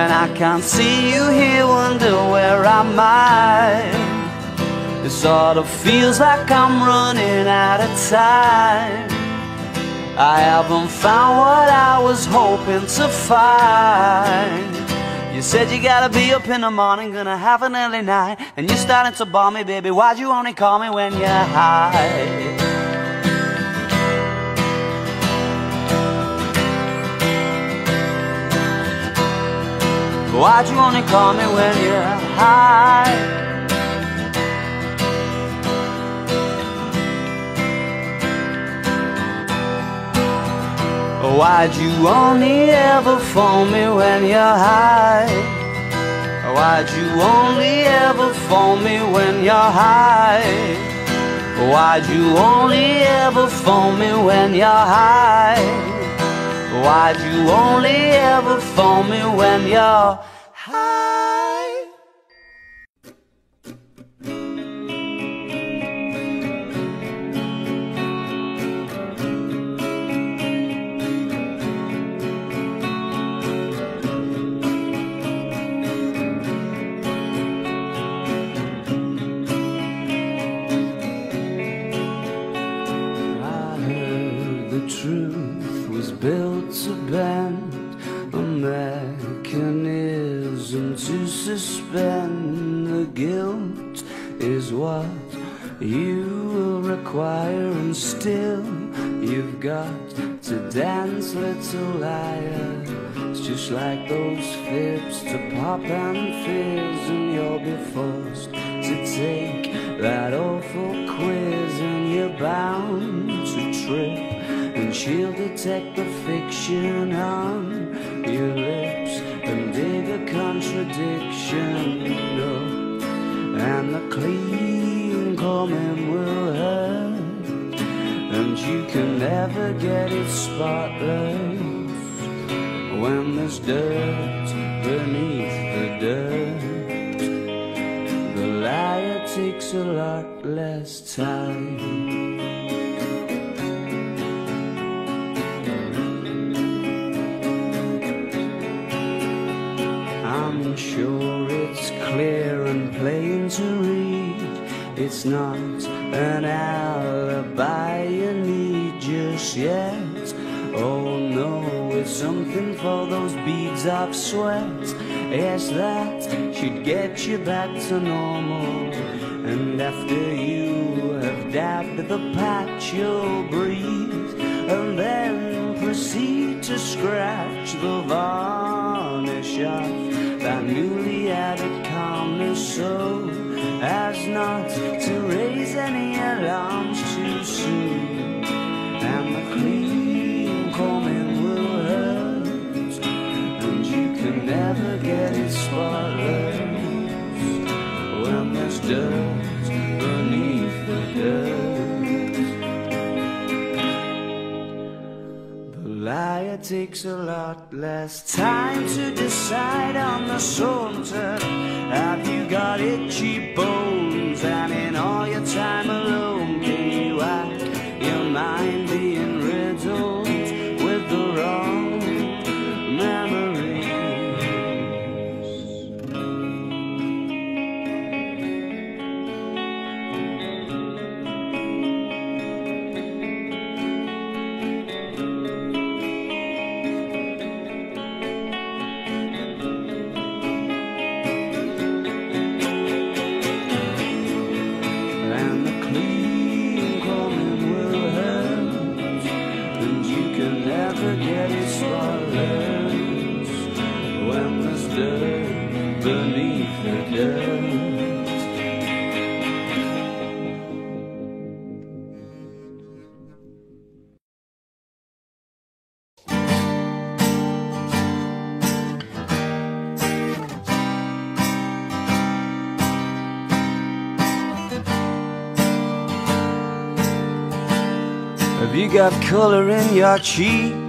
And I can't see you here, wonder where am I? It sort of feels like I'm running out of time. I haven't found what I was hoping to find. You said you gotta be up in the morning, gonna have an early night, and you're starting to bore me, baby. Why'd you only call me when you're high? Why'd you only call me when you're high? Why'd you only ever phone me when you're high? Why'd you only ever phone me when you're high? Why'd you only ever phone me when you're high? Why'd you only ever phone me when you're high? Truth was built to bend, a mechanism to suspend. The guilt is what you will require, and still you've got to dance, little liar. It's just like those fibs to pop and fizz, and you'll be forced to take that awful quiz, and you're bound to trip, and she'll detect the fiction on your lips and dig a contradiction. Oh, and the clean coming will hurt, and you can never get it spotless when there's dirt beneath the dirt. The liar takes a lot less time. I'm sure it's clear and plain to read. It's not an alibi you need just yet. Oh no, it's something for those beads of sweat. Yes, that should get you back to normal. And after you have dabbed the patch, you'll breathe, and then proceed to scratch the varnish off that newly added calmness, so as not to raise any alarms too soon. And the clean combing will hurt, and you can never get it spotless when there's dirt beneath the dirt. The liar takes a lot less time to decide on the saunter. Have you got itchy bones? And in all your time alone, can you act your mind being riddled with the wrong memories? Get it spotless when there's dirt beneath the dirt. Have you got color in your cheeks?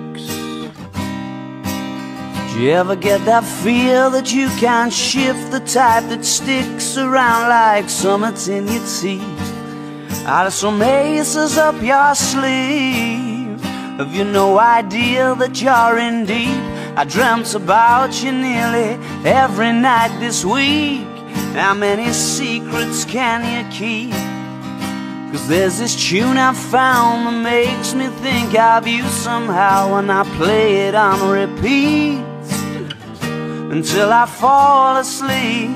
Do you ever get that feel that you can't shift, the type that sticks around like summits in your teeth? Are there some aces up your sleeve? Have you no idea that you're in deep? I dreamt about you nearly every night this week. How many secrets can you keep? 'Cause there's this tune I found that makes me think of you somehow, and I play it on repeat until I fall asleep,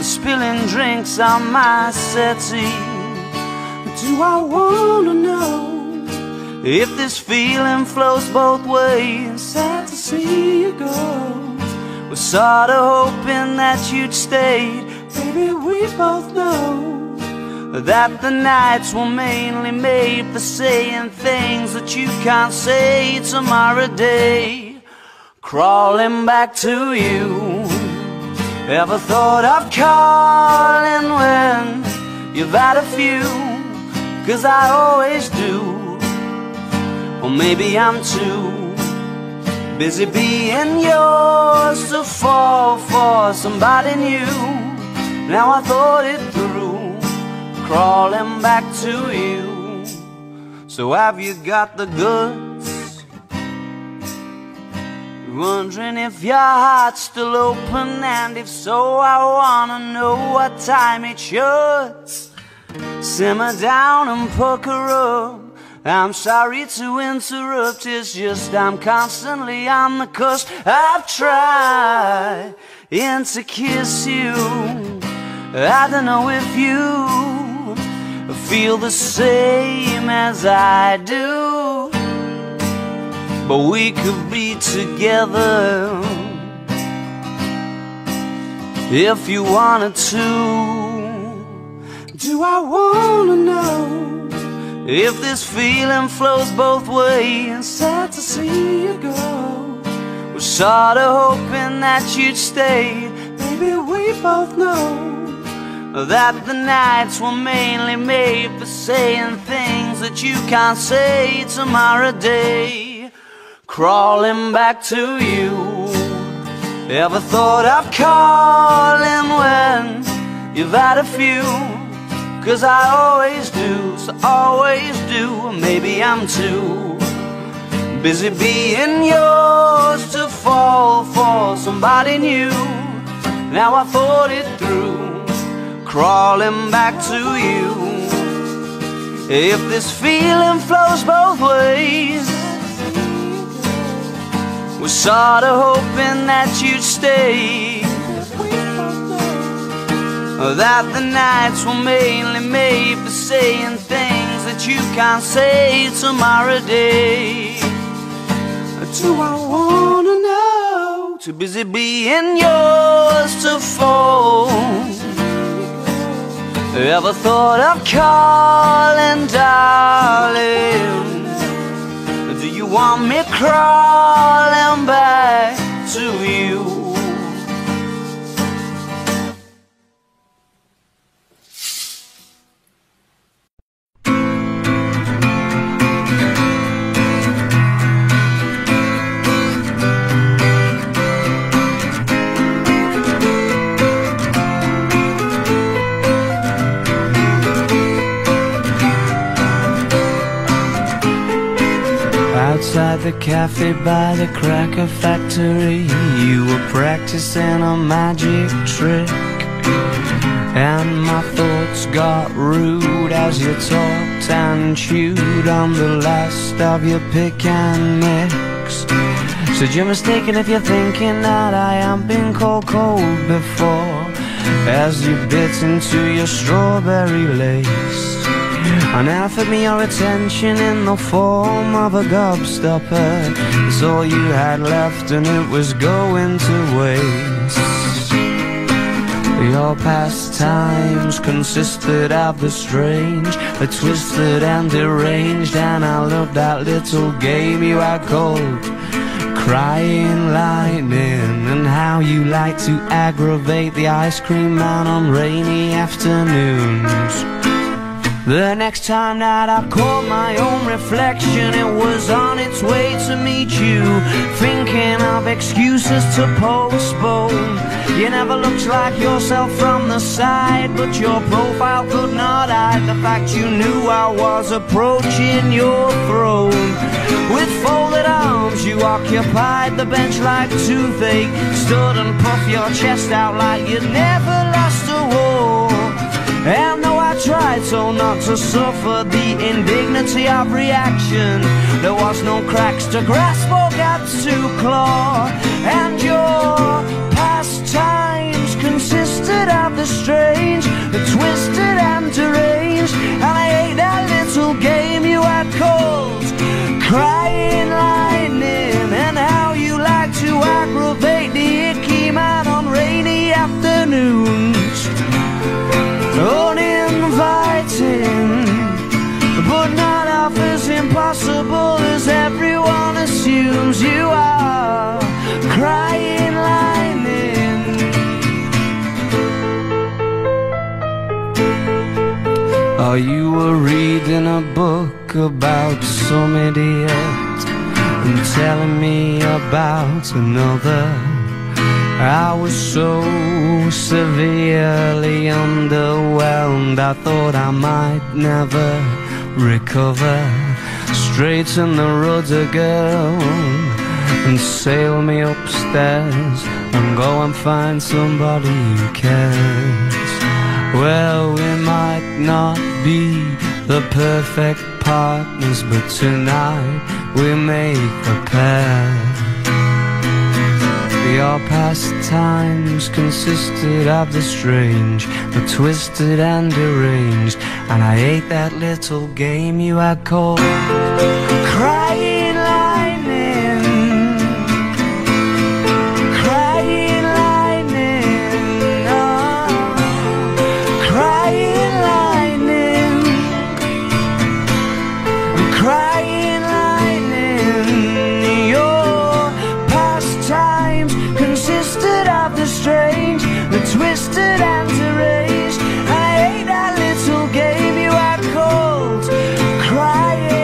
spilling drinks on my settee. Do I wanna know if this feeling flows both ways? Sad to see you go. Was sorta hoping that you'd stayed. Baby, we both know that the nights were mainly made for saying things that you can't say tomorrow day. Crawling back to you, ever thought of calling when you've had a few? 'Cause I always do. Or maybe I'm too busy being yours to fall for somebody new. Now I thought it through, crawling back to you. So have you got the goods? Wondering if your heart's still open, and if so, I wanna know what time it should. Simmer down and pucker up. I'm sorry to interrupt, it's just I'm constantly on the cusp. I've tried to kiss you. I don't know if you feel the same as I do, but we could be together if you wanted to. Do I wanna know if this feeling flows both ways? Sad to see you go. Was sorta hoping that you'd stay. Baby, we both know that the nights were mainly made for saying things that you can't say tomorrow day. Crawling back to you, ever thought of calling when you've had a few? 'Cause I always do, so always do. Maybe I'm too busy being yours to fall for somebody new. Now I thought it through, crawling back to you. If this feeling flows both ways, we're sort of hoping that you'd stay, that the nights were mainly made for saying things that you can't say tomorrow day. Do I wanna know? Too busy being yours to fold. Ever thought of calling, darling? Do you want me crawling back to you? Outside the cafe by the cracker factory, you were practicing a magic trick, and my thoughts got rude as you talked and chewed on the last of your pick and mix. Said you're mistaken if you're thinking that I am been cold before, as you bit into your strawberry lace and offered me your attention in the form of a gobstopper. It's all you had left and it was going to waste. Your pastimes consisted of the strange, the twisted and deranged, and I loved that little game you had called Crying Lightning, and how you like to aggravate the ice cream man on rainy afternoons. The next time that I caught my own reflection, it was on its way to meet you, thinking of excuses to postpone. You never looked like yourself from the side, but your profile could not hide the fact you knew I was approaching your throne. With folded arms you occupied the bench like toothache, stood and puffed your chest out like you'd never lost a war. And though I tried so not to suffer the indignity of reaction, there was no cracks to grasp or gaps to claw. And your pastimes consisted of the strange, the twisted and deranged, and I hate that little game you had called Crying Lightning, and how you like to aggravate the icky man on rainy afternoons. Uninviting, but not half as impossible as everyone assumes. You are Crying Lightning. Oh, you were reading a book about some idiot and telling me about another. I was so severely underwhelmed, I thought I might never recover. Straighten the rudder, girl, and sail me upstairs, and go and find somebody who cares. Well, we might not be the perfect partners, but tonight we make a pair. Your pastimes consisted of the strange, the twisted and deranged, and I hate that little game you had called Crying Lightning. Crying Lightning, oh, Crying Lightning, Crying Lightning. Your pastimes consisted of the strange, the twisted and deranged, and I hate that little game you had called Crying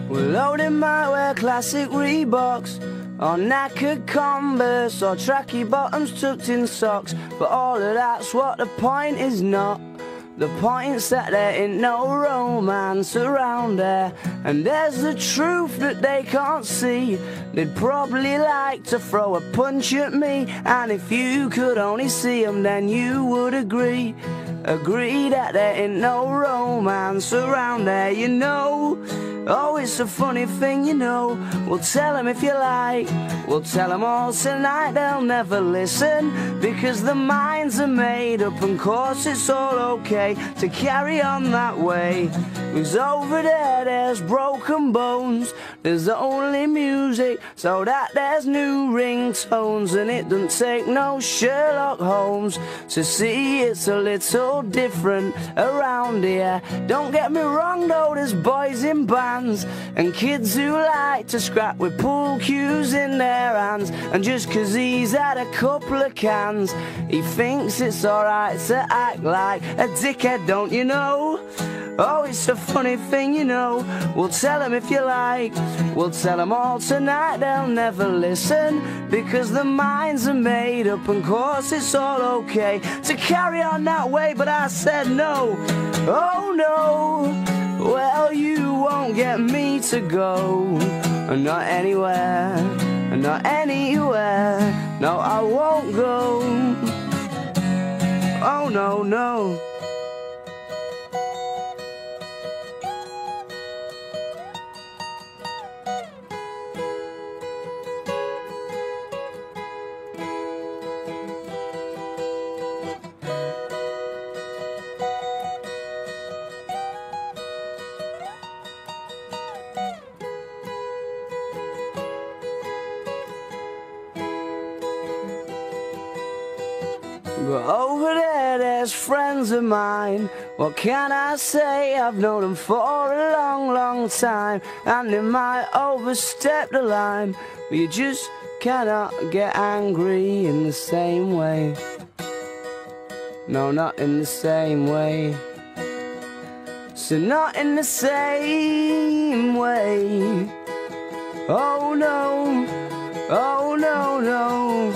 Well, loading might wear classic Reeboks, or knackered Converse, or tracky bottoms tucked in socks, but all of that's what the point is not. The point's that there ain't no romance around there, and there's the truth that they can't see. They'd probably like to throw a punch at me, and if you could only see them, then you would agree that there ain't no romance around there, you know. Oh, it's a funny thing, you know. We'll tell them if you like, we'll tell them all tonight, they'll never listen, because their minds are made up, and course it's all okay to carry on that way. Because over there there's broken bones, there's only music, so that there's new ringtones, and it doesn't take no Sherlock Holmes to see it's a little different around here. Don't get me wrong though, there's boys in bands and kids who like to scrap with pool cues in their hands, and just cause he's had a couple of cans, he thinks it's alright to act like a dickhead, don't you know? Oh, it's a funny thing, you know. We'll tell them if you like, we'll tell them all tonight, they'll never listen, because their minds are made up, and course it's all okay to carry on that way. But I said no, oh no. Well, you won't get me to go, not anywhere, not anywhere. No, I won't go. Oh no, no. But over there, there's friends of mine. What can I say? I've known them for a long, long time, and they might overstep the line, but you just cannot get angry in the same way. No, not in the same way. So not in the same way. Oh no, oh no, no.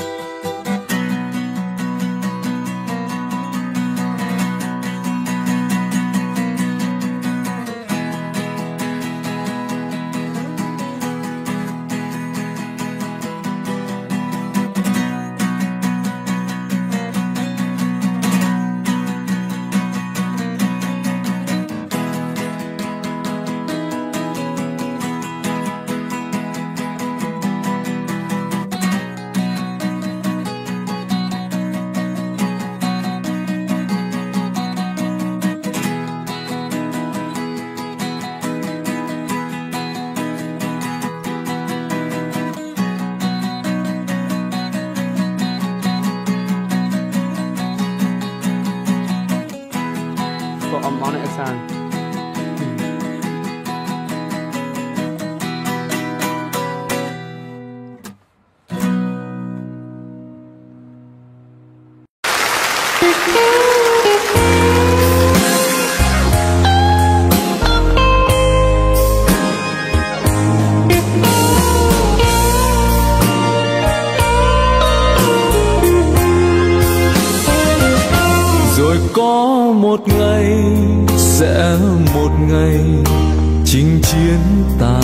Put on monitor time. Rồi có một ngày sẽ một ngày chinh chiến tàn,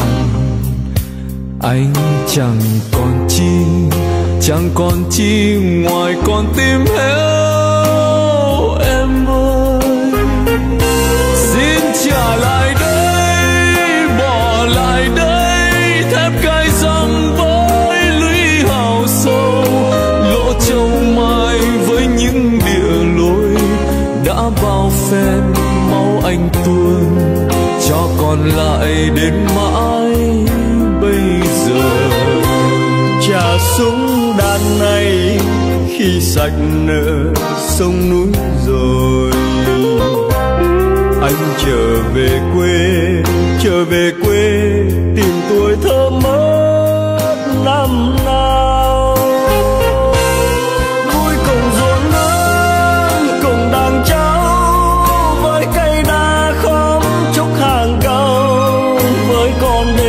anh chẳng còn chi ngoài con tim héo em ơi. Xin trả lại đây, bỏ lại đây thép gai răng với lũy hào sâu, lỗ châu mai với những địa lối đã bao phen máu anh tuôn, cho còn lại đến mãi bây giờ. Trả súng đạn này khi sạch nợ sông núi rồi, anh trở về quê tìm tuổi thơ mất năm nào. Vui cùng ruộng nương cùng đàn cháu, với cây đa khóm trúc hàng cao, với con đê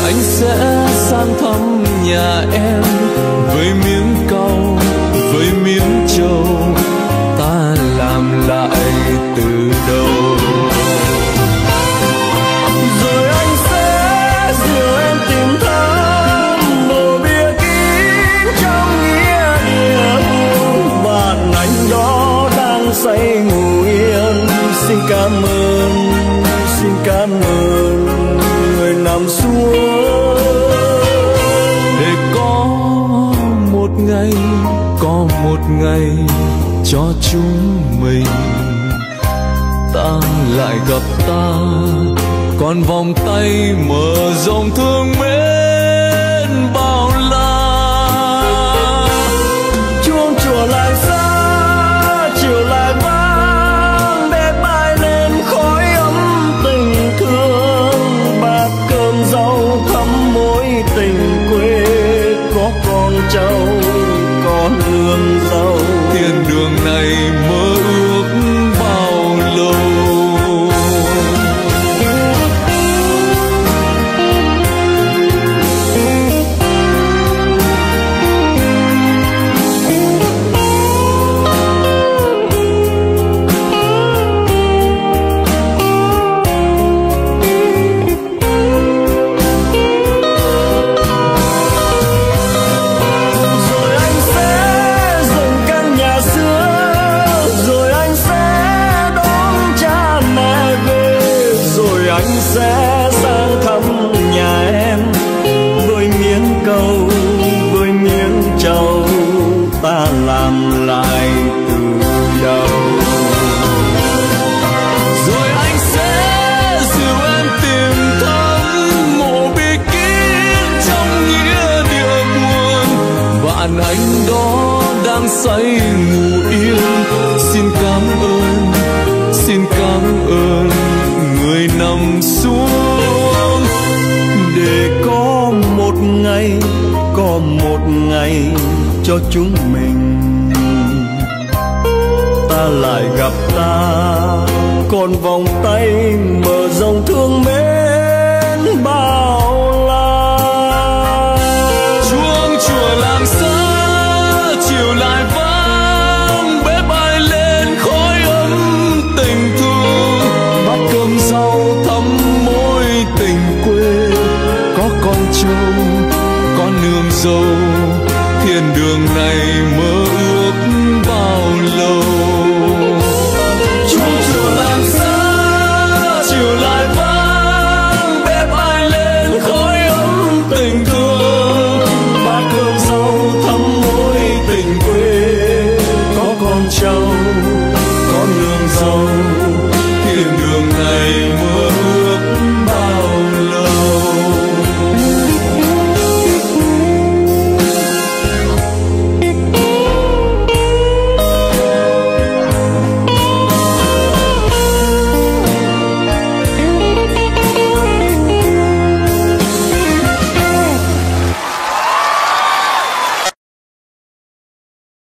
anh sẽ sang thăm nhà em với miếng cau, với miếng trầu, ta làm lại từ đầu. Rồi anh sẽ dìu em tìm thăm mộ bia kín trong nghĩa địa, bạn anh đó đang say ngủ yên. Xin cảm ơn người nằm xuống. Để có một ngày cho chúng mình ta lại gặp ta, còn vòng tay mở rộng thương mến bao la. Chuông chùa lại xa, chiều lại vang, để bay lên khói ấm tình thương. Bát cơm rau thắm mối tình quê, có con cháu có nương rau. Thiên đường này mơ ước bao lâu. Sẽ sang thăm nhà em với miếng cau, với miếng trầu, ta làm lại từ đầu. Rồi anh sẽ dìu em tìm thăm mộ bia kín trong nghĩa địa buồn, bạn anh đó đang say ngủ yên. Xin cảm ơn người nằm xuống. Để có một ngày cho chúng mình ta lại gặp ta, còn vòng tay mở rộng thương mến bao la. Chuông chùa làm xa, chiều lại vang, bếp bay lên khói ấm tình thương. Bát cơm rau thắm mối tình quê, có con trâu, có nương dâu. Thiên đường này mơ ước bao lâu.